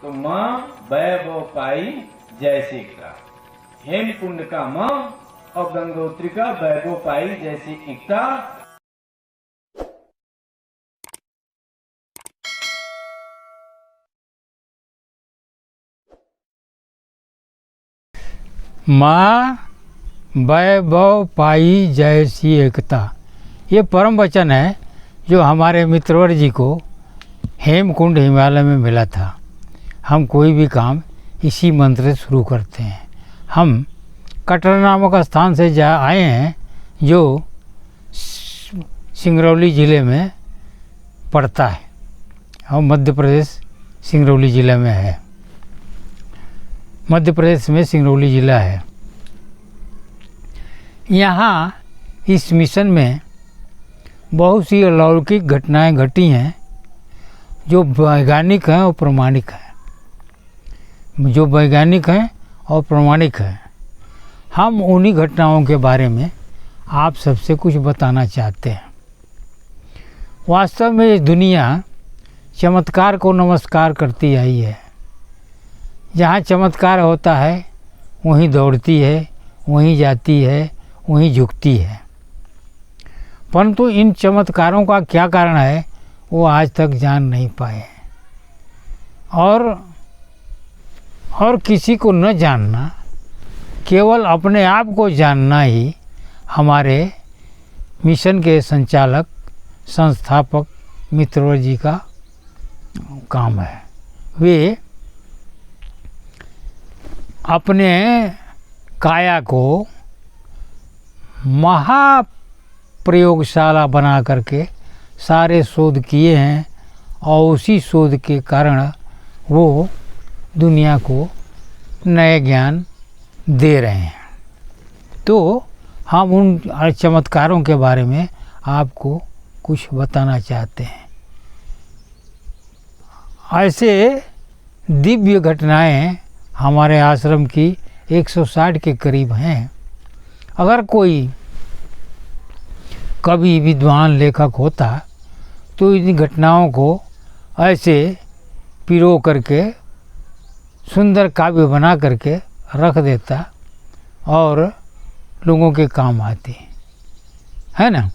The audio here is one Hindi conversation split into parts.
तो माँ वैभव पाई जैसे का, हेमकुंड का माँ और गंगोत्री का वैभव पाई जैसे एकता। माँ वैभव पाई जैसी एकता, ये परम वचन है जो हमारे मित्रवर जी को हेमकुंड हिमालय में मिला था। हम कोई भी काम इसी मंत्र से शुरू करते हैं। हम कटरा नामक स्थान से आए हैं जो सिंगरौली ज़िले में पड़ता है और मध्य प्रदेश सिंगरौली ज़िले में है। मध्य प्रदेश में सिंगरौली ज़िला है। यहाँ इस मिशन में बहुत सी अलौकिक घटनाएं घटी हैं जो वैज्ञानिक हैं और प्रमाणिक हैं, हम उन्हीं घटनाओं के बारे में आप सबसे कुछ बताना चाहते हैं। वास्तव में ये दुनिया चमत्कार को नमस्कार करती आई है। जहाँ चमत्कार होता है वहीं दौड़ती है, वहीं जाती है, वहीं झुकती है। परंतु इन चमत्कारों का क्या कारण है वो आज तक जान नहीं पाए। और किसी को न जानना, केवल अपने आप को जानना ही हमारे मिशन के संचालक संस्थापक मित्रवर जी का काम है। वे अपने काया को महाप्रयोगशाला बना करके सारे शोध किए हैं और उसी शोध के कारण वो दुनिया को नए ज्ञान दे रहे हैं। तो हम उन चमत्कारों के बारे में आपको कुछ बताना चाहते हैं। ऐसे दिव्य घटनाएं हमारे आश्रम की 160 के करीब हैं। अगर कोई कवि विद्वान लेखक होता तो इन घटनाओं को ऐसे पिरो करके सुंदर काव्य बना करके रख देता और लोगों के काम आती है ना।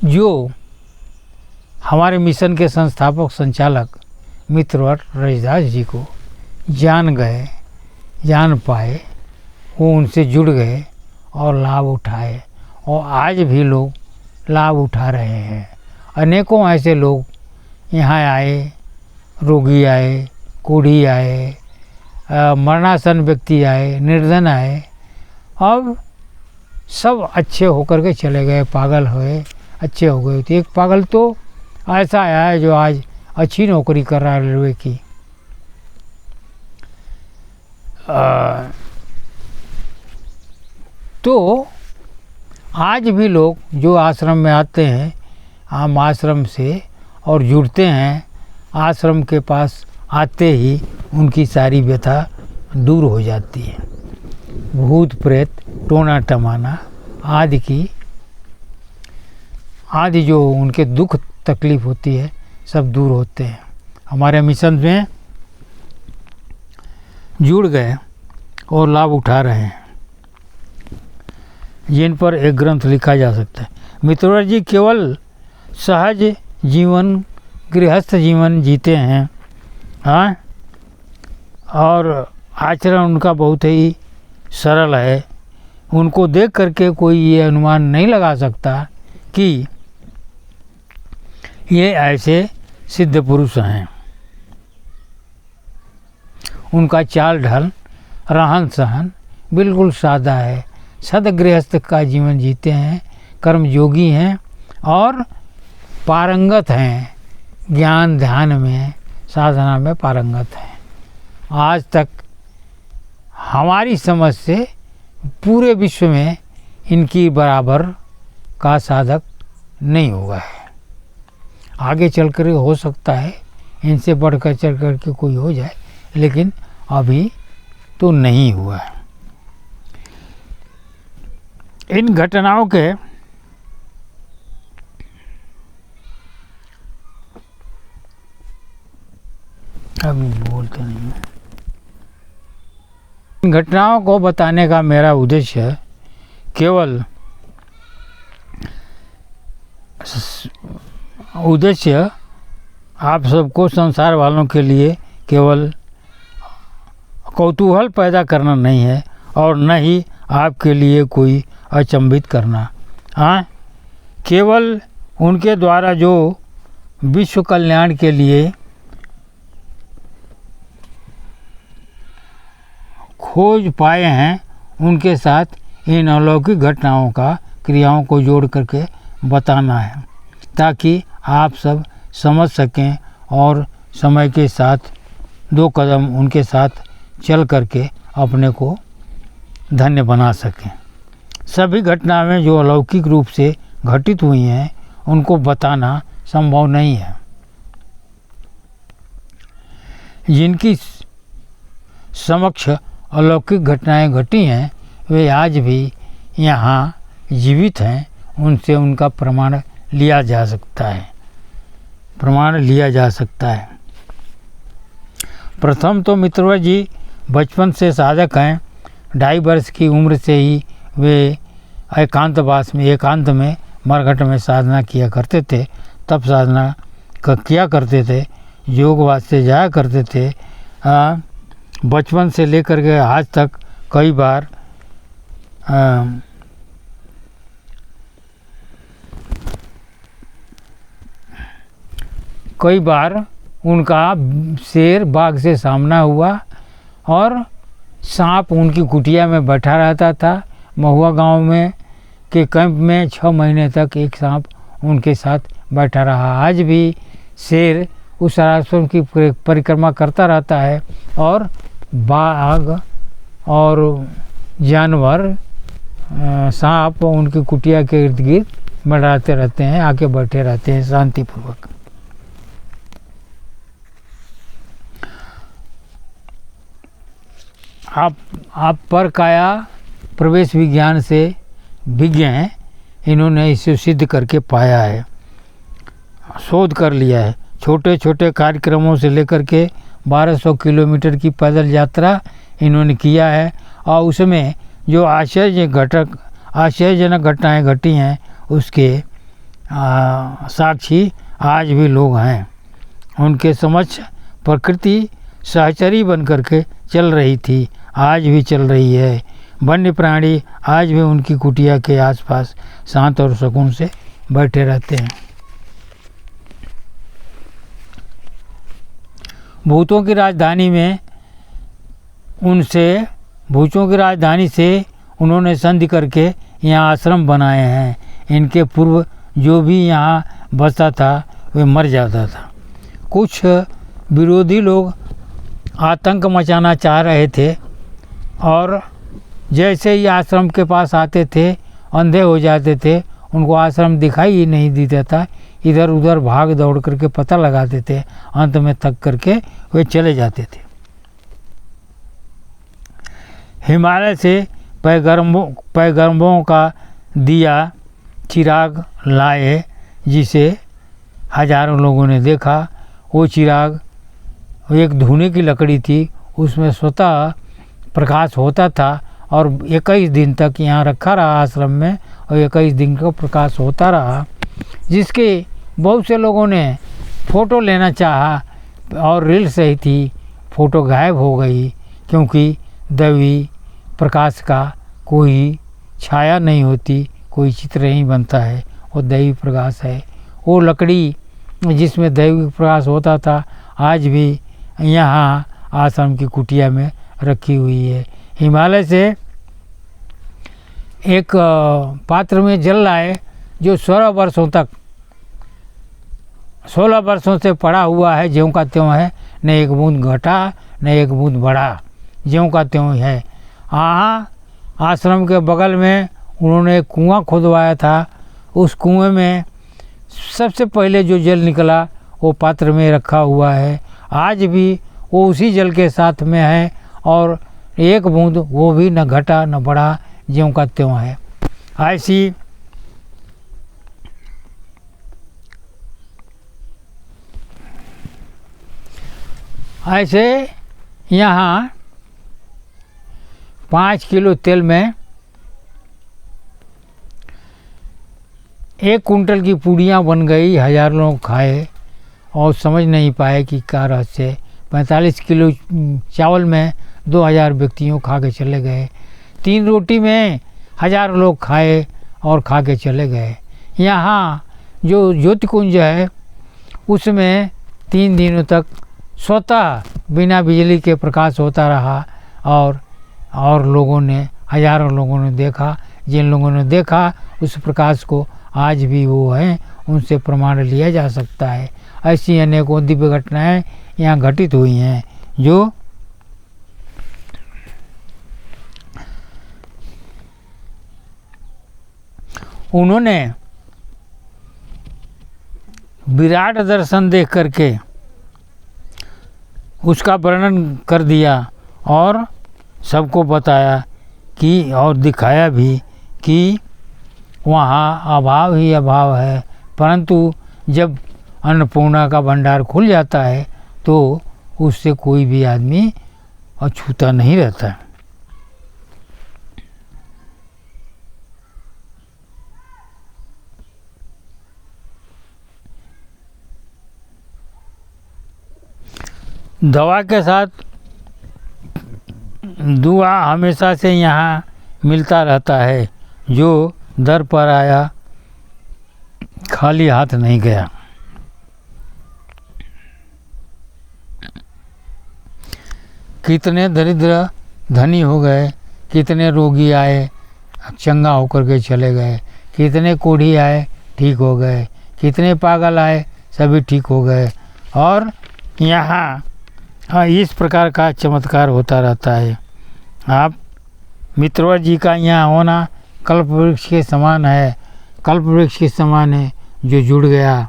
जो हमारे मिशन के संस्थापक संचालक मित्रवर रजदास जी को जान पाए, वो उनसे जुड़ गए और लाभ उठाए और आज भी लोग लाभ उठा रहे हैं। अनेकों ऐसे लोग यहाँ आए, रोगी आए, कोढ़ी आए, मरणासन व्यक्ति आए, निर्धन आए, अब सब अच्छे होकर के चले गए। पागल हुए अच्छे हो गए। तो एक पागल तो ऐसा आया है जो आज अच्छी नौकरी कर रहा है रेलवे की। तो आज भी लोग जो आश्रम में आते हैं, हम आश्रम से और जुड़ते हैं, आश्रम के पास आते ही उनकी सारी व्यथा दूर हो जाती है। भूत प्रेत टोना टमाना आदि जो उनके दुख तकलीफ होती है सब दूर होते हैं। हमारे मिशन में जुड़ गए और लाभ उठा रहे हैं, जिन पर एक ग्रंथ लिखा जा सकता है। मित्रवर जी केवल सहज जीवन, गृहस्थ जीवन जीते हैं, हाँ, और आचरण उनका बहुत ही सरल है। उनको देख करके कोई ये अनुमान नहीं लगा सकता कि ये ऐसे सिद्ध पुरुष हैं। उनका चाल ढल, रहन सहन बिल्कुल सादा है। सदगृहस्थ का जीवन जीते हैं, कर्मयोगी हैं और पारंगत हैं। ज्ञान ध्यान में, साधना में पारंगत हैं। आज तक हमारी समझ से पूरे विश्व में इनकी बराबर का साधक नहीं हुआ है। आगे चलकर हो सकता है इनसे बढ़कर चल कर के कोई हो जाए, लेकिन अभी तो नहीं हुआ है। इन घटनाओं के अभी बोलते नहीं हैं। इन घटनाओं को बताने का मेरा उद्देश्य केवल आप सबको, संसार वालों के लिए केवल कौतूहल पैदा करना नहीं है और न ही आपके लिए कोई अचंभित करना। हाँ, केवल उनके द्वारा जो विश्व कल्याण के लिए खोज पाए हैं उनके साथ इन अलौकिक घटनाओं का, क्रियाओं को जोड़ करके बताना है, ताकि आप सब समझ सकें और समय के साथ 2 कदम उनके साथ चल करके अपने को धन्य बना सकें। सभी घटनाएं जो अलौकिक रूप से घटित हुई हैं उनको बताना संभव नहीं है। जिनकी समक्ष अलौकिक घटनाएं घटी हैं वे आज भी यहाँ जीवित हैं, उनसे उनका प्रमाण लिया जा सकता है। प्रथम तो मित्रवर जी बचपन से साधक हैं। 2.5 वर्ष की उम्र से ही वे एकांत में मरघट में साधना किया करते थे। तब साधना किया करते थे, योग वास्ते जाया करते थे। बचपन से लेकर के आज तक कई बार उनका शेर बाघ से सामना हुआ और सांप उनकी कुटिया में बैठा रहता था। महुआ गांव में के कैंप में 6 महीने तक एक सांप उनके साथ बैठा रहा। आज भी शेर उस आश्रम की परिक्रमा करता रहता है और बाघ और जानवर, सांप उनकी कुटिया के इर्द गिर्द मंडराते रहते हैं, आके बैठे रहते हैं शांतिपूर्वक। आप पर काया प्रवेश विज्ञान से विज्ञ हैं, इन्होंने इसे सिद्ध करके पाया है, शोध कर लिया है। छोटे छोटे कार्यक्रमों से लेकर के 1200 किलोमीटर की पैदल यात्रा इन्होंने किया है और उसमें जो आश्चर्यजनक घटनाएं घटी हैं उसके साक्षी आज भी लोग हैं। उनके समक्ष प्रकृति सहचरी बन करके चल रही थी, आज भी चल रही है। वन्य प्राणी आज भी उनकी कुटिया के आसपास शांत और सुकून से बैठे रहते हैं। भूतों की राजधानी से उन्होंने संधि करके यहाँ आश्रम बनाए हैं। इनके पूर्व जो भी यहाँ बसता था वे मर जाता था। कुछ विरोधी लोग आतंक मचाना चाह रहे थे और जैसे ही आश्रम के पास आते थे अंधे हो जाते थे, उनको आश्रम दिखाई ही नहीं देता था। इधर उधर भाग दौड़ करके पता लगाते थे, अंत में थक करके वे चले जाते थे। हिमालय से पैगंबरों का दिया चिराग लाए, जिसे हजारों लोगों ने देखा। वो चिराग एक धुने की लकड़ी थी, उसमें स्वतः प्रकाश होता था और 21 दिन तक यहाँ रखा रहा आश्रम में और 21 दिन का प्रकाश होता रहा, जिसके बहुत से लोगों ने फ़ोटो लेना चाहा और रील सही थी, फ़ोटो गायब हो गई क्योंकि दैवी प्रकाश का कोई छाया नहीं होती, कोई चित्र नहीं बनता है, वो दैवी प्रकाश है। वो लकड़ी जिसमें दैवी प्रकाश होता था आज भी यहाँ आश्रम की कुटिया में रखी हुई है। हिमालय से एक पात्र में जल लाए जो 16 वर्षों से पड़ा हुआ है, ज्यों का त्यों है, न एक बूंद घटा न एक बूंद बढ़ा, ज्यों का त्यों है। आश्रम के बगल में उन्होंने एक कुआं खुदवाया था। उस कुएं में सबसे पहले जो जल निकला वो पात्र में रखा हुआ है। आज भी वो उसी जल के साथ में है और एक बूंद वो भी न घटा न बढ़ा, ज्यों का त्यों है। ऐसी ऐसे यहाँ 5 किलो तेल में 1 कुंटल की पूड़ियाँ बन गई। 1000 लोग खाए और समझ नहीं पाए कि क्या रहस्य। 45 किलो चावल में 2000 व्यक्तियों खा के चले गए। 3 रोटी में 1000 लोग खाए और खा के चले गए। यहाँ जो ज्योति कुंज है उसमें 3 दिनों तक स्वतः बिना बिजली के प्रकाश होता रहा और लोगों ने, हजारों लोगों ने देखा। जिन लोगों ने देखा उस प्रकाश को आज भी वो हैं, उनसे प्रमाण लिया जा सकता है। ऐसी अनेकों दिव्य घटनाएं यहाँ घटित हुई हैं जो उन्होंने विराट दर्शन देख करके उसका वर्णन कर दिया और सबको बताया कि और दिखाया भी कि वहाँ अभाव ही अभाव है, परंतु जब अन्नपूर्णा का भंडार खुल जाता है तो उससे कोई भी आदमी अछूता नहीं रहता। दवा के साथ दुआ हमेशा से यहाँ मिलता रहता है। जो दर पर आया खाली हाथ नहीं गया। कितने दरिद्र धनी हो गए, कितने रोगी आए चंगा होकर के चले गए, कितने कोढ़ी आए ठीक हो गए, कितने पागल आए सभी ठीक हो गए। और यहाँ इस प्रकार का चमत्कार होता रहता है। आप मित्रवर जी का यहाँ होना कल्प वृक्ष के समान है, कल्प वृक्ष के समान है। जो जुड़ गया,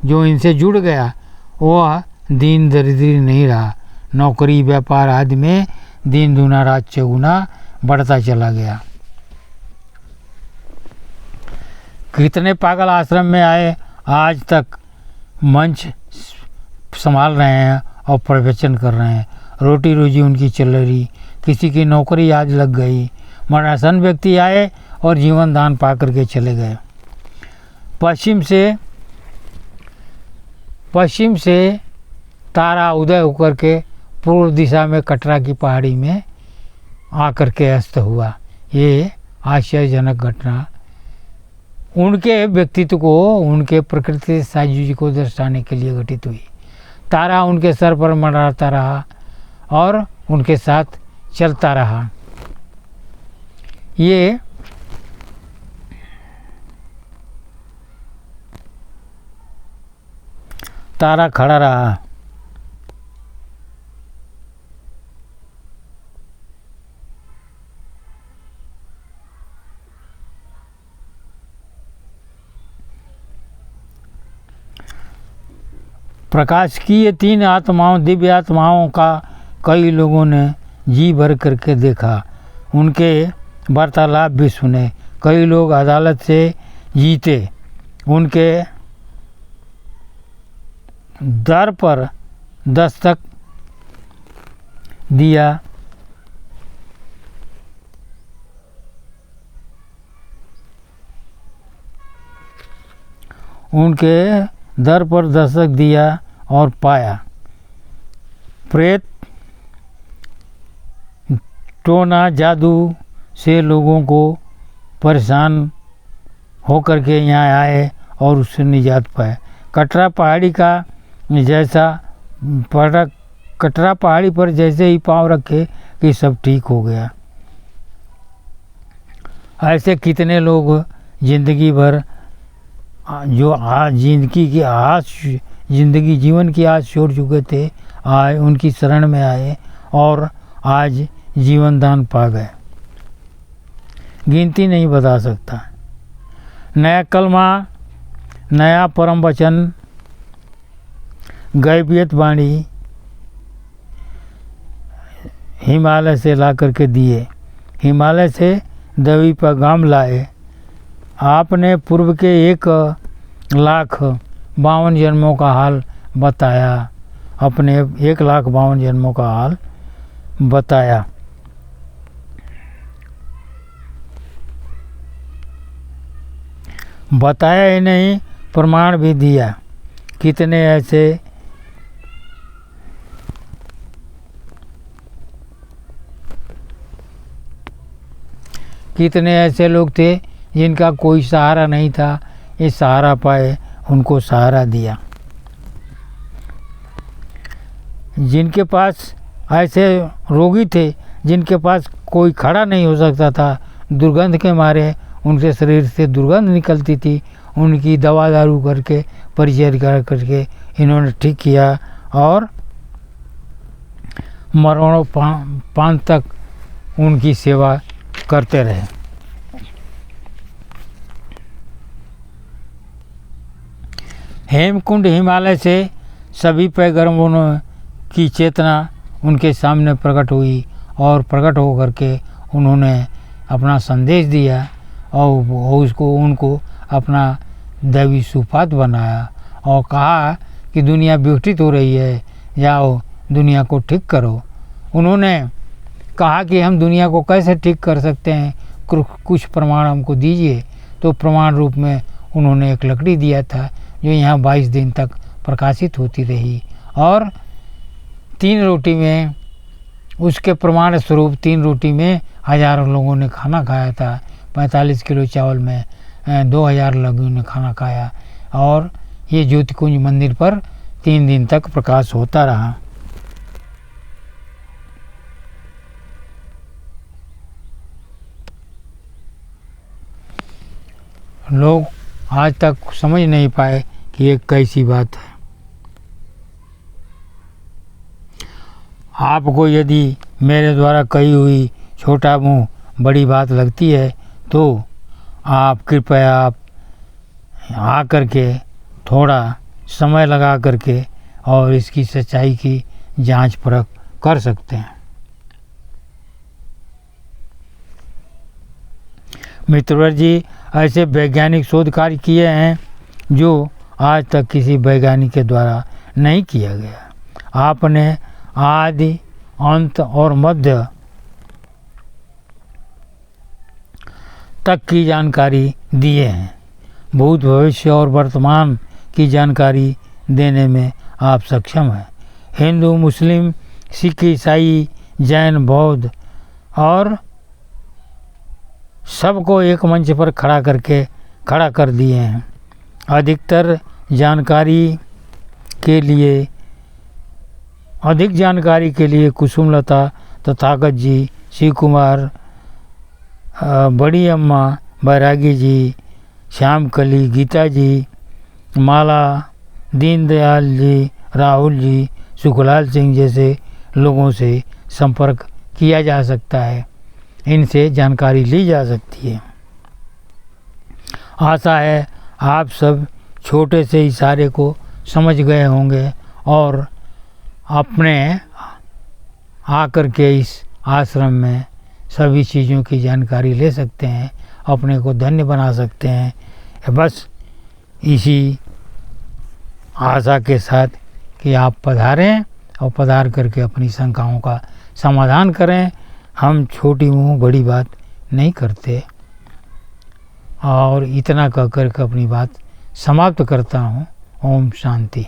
जो इनसे जुड़ गया वह दीन दरिद्री नहीं रहा। नौकरी व्यापार आदि में दिन दूना रात चौगुना बढ़ता चला गया। कितने पागल आश्रम में आए आज तक मंच संभाल रहे हैं और प्रवचन कर रहे हैं। रोटी रोजी उनकी चल रही। किसी की नौकरी आज लग गई। मरणासन व्यक्ति आए और जीवन दान पा करके चले गए। पश्चिम से तारा उदय होकर के पूर्व दिशा में कटरा की पहाड़ी में आकर के अस्त हुआ। ये आश्चर्यजनक घटना उनके व्यक्तित्व को, उनके प्रकृति साजू जी को दर्शाने के लिए घटित हुई। तारा उनके सर पर मंडराता रहा और उनके साथ चलता रहा। ये तारा खड़ा रहा। प्रकाश की ये 3 आत्माओं, दिव्य आत्माओं का कई लोगों ने जी भर करके देखा। उनके वार्तालाप भी सुने। कई लोग अदालत से जीते। उनके दर पर दस्तक दिया। उनके दर पर दस्तक दिया और पाया। प्रेत टोना जादू से लोगों को परेशान होकर के यहाँ आए और उससे निजात पाए। कटरा पहाड़ी का जैसा कटरा पहाड़ी पर जैसे ही पांव रखे कि सब ठीक हो गया। ऐसे कितने लोग जिंदगी भर जो जीवन की आस छोड़ चुके थे, आए उनकी शरण में आए और आज जीवन दान पा गए। गिनती नहीं बता सकता। नया कलमा, नया परम वचन, गैबियत वाणी हिमालय से ला करके दिए। हिमालय से दवी पैगाम लाए। आपने पूर्व के 1,52,000 जन्मों का हाल बताया अपने 1,52,000 जन्मों का हाल बताया। बताया ही नहीं, प्रमाण भी दिया। कितने ऐसे लोग थे जिनका कोई सहारा नहीं था, ये सहारा पाए, उनको सहारा दिया। जिनके पास ऐसे रोगी थे जिनके पास कोई खड़ा नहीं हो सकता था, दुर्गंध के मारे उनके शरीर से दुर्गंध निकलती थी, उनकी दवा दारू करके परिचर्या करके इन्होंने ठीक किया और मरणोपरांत तक उनकी सेवा करते रहे। हेमकुंड हिमालय से सभी पैगंबरों की चेतना उनके सामने प्रकट हुई और प्रकट होकर के उन्होंने अपना संदेश दिया और उनको अपना दैवी सुपात बनाया और कहा कि दुनिया विघटित हो रही है, जाओ दुनिया को ठीक करो। उन्होंने कहा कि हम दुनिया को कैसे ठीक कर सकते हैं, कुछ प्रमाण हमको दीजिए। तो प्रमाण रूप में उन्होंने एक लकड़ी दिया था जो यहाँ 22 दिन तक प्रकाशित होती रही और 3 रोटी में, उसके प्रमाण स्वरूप 3 रोटी में हजारों लोगों ने खाना खाया था। 45 किलो चावल में 2000 लोगों ने खाना खाया और ये ज्योतिकुंज मंदिर पर 3 दिन तक प्रकाश होता रहा। लोग आज तक समझ नहीं पाए कि ये कैसी बात है। आपको यदि मेरे द्वारा कही हुई छोटा मुँह बड़ी बात लगती है तो आप कृपया आप आ करके थोड़ा समय लगा करके और इसकी सच्चाई की जांच परख कर सकते हैं। मित्रवर जी ऐसे वैज्ञानिक शोध कार्य किए हैं जो आज तक किसी वैज्ञानिक के द्वारा नहीं किया गया। आपने आदि, अंत और मध्य तक की जानकारी दिए हैं। भूत, भविष्य और वर्तमान की जानकारी देने में आप सक्षम हैं। हिंदू, मुस्लिम, सिख, ईसाई, जैन, बौद्ध और सबको एक मंच पर खड़ा कर दिए हैं। अधिक जानकारी के लिए कुसुमलता, तथागत जी, शिव कुमार, बड़ी अम्मा, बैरागी जी, श्यामकली, गीता जी, माला, दीनदयाल जी, राहुल जी, सुखलाल सिंह जैसे लोगों से संपर्क किया जा सकता है। इनसे जानकारी ली जा सकती है। आशा है आप सब छोटे से इशारे को समझ गए होंगे और अपने आकर के इस आश्रम में सभी चीज़ों की जानकारी ले सकते हैं, अपने को धन्य बना सकते हैं। बस इसी आशा के साथ कि आप पधारें और पधार करके अपनी शंकाओं का समाधान करें। हम छोटी मुँह बड़ी बात नहीं करते और इतना कह कर के अपनी बात समाप्त करता हूँ। ओम शांति।